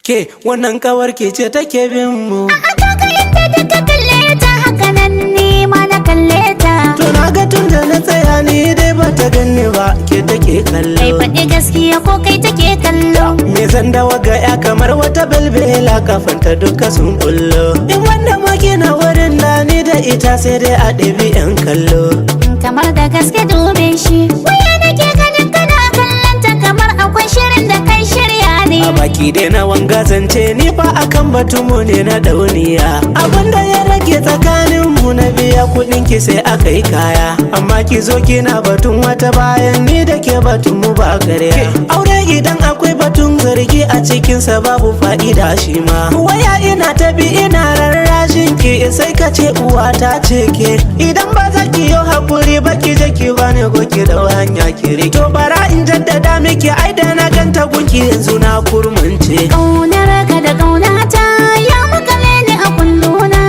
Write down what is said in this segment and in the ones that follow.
Ke wannan kawar ke ce take bin mu. A kaga inda ta kalle ta haka nan ni ma na kalle ta. To na ga tun da na tsaya ni dai ba ta ganni ba ke take kallo. Kai faɗi gaskiya ko kai take kallo. Me zan dawa ga ya kamar wata belbela kafanta duka sun kullo. In wanda makina wurin da ni da ita sai dai a ɗabi yan kallo. Kamar da gaske dube shi. Waya nake ganin kana kallon ta kamar akwai shirin da kai shirya ne. A baki dai na wanga zance ni fa akan batu mu ne na dauniya. Abinda ya rage tsakanin mu na biya kuɗin ki sai aka yi kaya. Amma ki zo kina batun wata bayan ni da ke batun mu ba karya. Aure idan akwai batun zargi a cikinsa babu fa'ida shi ma. Waya ina ta bi ina rarrashin ki sai ka ce uwa ta ce ke. Idan ba za ki yi hakuri ba ki je ki bani ko ki dau hanya ki rike. To bara in jaddada miki ai da na ganta gunki yanzu na kurmunce. Ƙaunar ka da ƙaunata ya makale ni a kulluna.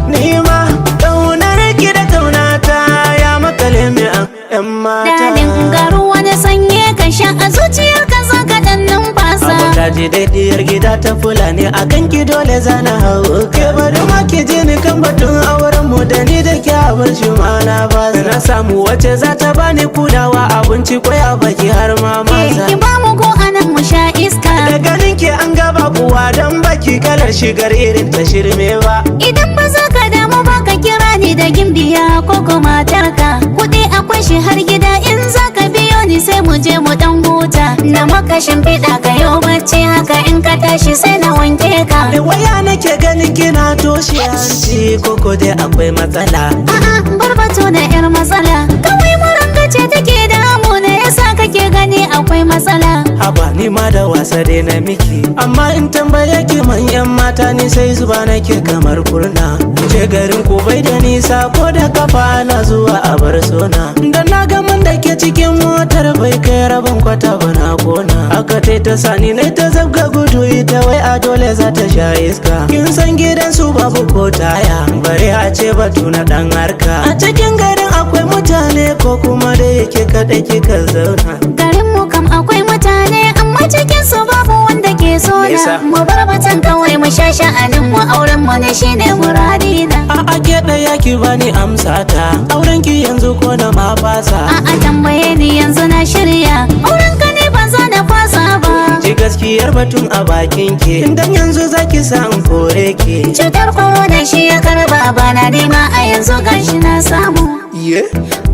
Ni ma ƙaunar ki da ƙaunata ya makale mi a 'yan mata. Dalin garu wani sanye ka sha a zuciyar ka za ka ɗan numfasa. Abota ji daidiyar gida ta Fulani a kan ki dole zana hau. Ke bari ma ki je ni kan batun auren mu da ni da ke abin shi ma na ba. Na samu wacce za ta bani kudawa abinci kwaya baki har ma maza. Ki ba mu ko anan mu sha iska. Da ganin ki an gaba kuwa don baki kalar shigar irin ta shirme ba. Idan ba za ka damu ba ka kira ni da gimbiya ko ko matarka. Kuɗi akwai shi har gida in za ka biyo ni sai mu je mu ɗan huta. Na maka shimfiɗa ka yo bacci haka in ka tashi sai na wanke ka. Da waya nake ganin kina toshe hanci koko dai akwai matsala. A'a barbatu da yar matsala. Kawai muranga ce take damu ne yasa kake gani akwai matsala. Haba ni ma da wasa dai na miki. Amma in tambaye ki manyan mata ni sai zuba nake kamar kurna. Je garin ku bai da nisa ko da kafa na zuwa a bar sona. Da na ga man da ke cikin motar bai kai rabin kwata ba na kona. Aka tai ta sani ne ta zabga gudu ita wai a dole za ta sha iska. Kin san gidan su babu ko taya bare a ce batu na dan harka. A cikin garin akwai mutane ko kuma da yake kaɗai kika zauna. Garin mu kam akwai mutane amma cikin su babu wanda ke so na. Mu bar batan kawai mu sha sha'anin mu auren mu ne shine muradina. A'a ke ɗaya ki bani amsa ta. Auren ki yanzu ko na ma fasa. A'a tambaye ni yanzu na shirya. Auren ka ne ban za na fasa ba. Ji gaskiyar batun a bakin ki. Dan yanzu zaki sa in kore ki. Cutar corona shi ya karba bana nema a yanzu gashi na samu. Ye?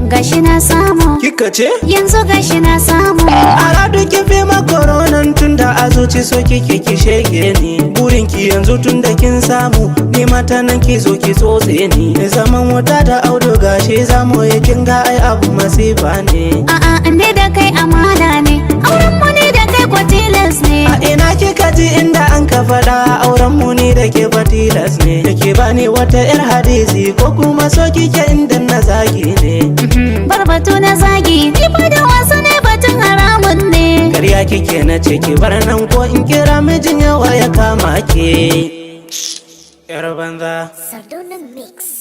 Gashi na samu. Kika ce? Yanzu gashi na samu. A radu ki fi ma koronan tunda a zuci so kike ki shege ni. Burin ki yanzu tunda kin samu. Ni mata nan ki zo ki tsotse ni. Zaman wuta da auduga shi zamu yi kin ga ai abu masifa ne. A'a ne da kai amana ne. Auren mu ne da kai ko tilas ne. A ina kika ji inda an ka faɗa auren mu ni da ke fatilas ne. Da ke bani wata 'yar hadisi ko kuma so kike inda na zagi ne. Barbatu na zagi ni fa da wasu ne batun haramun ne. Karya kike na ce ki bar nan ko in kira mijin yawa ya kama ke. Yar banza. Sardonin mix.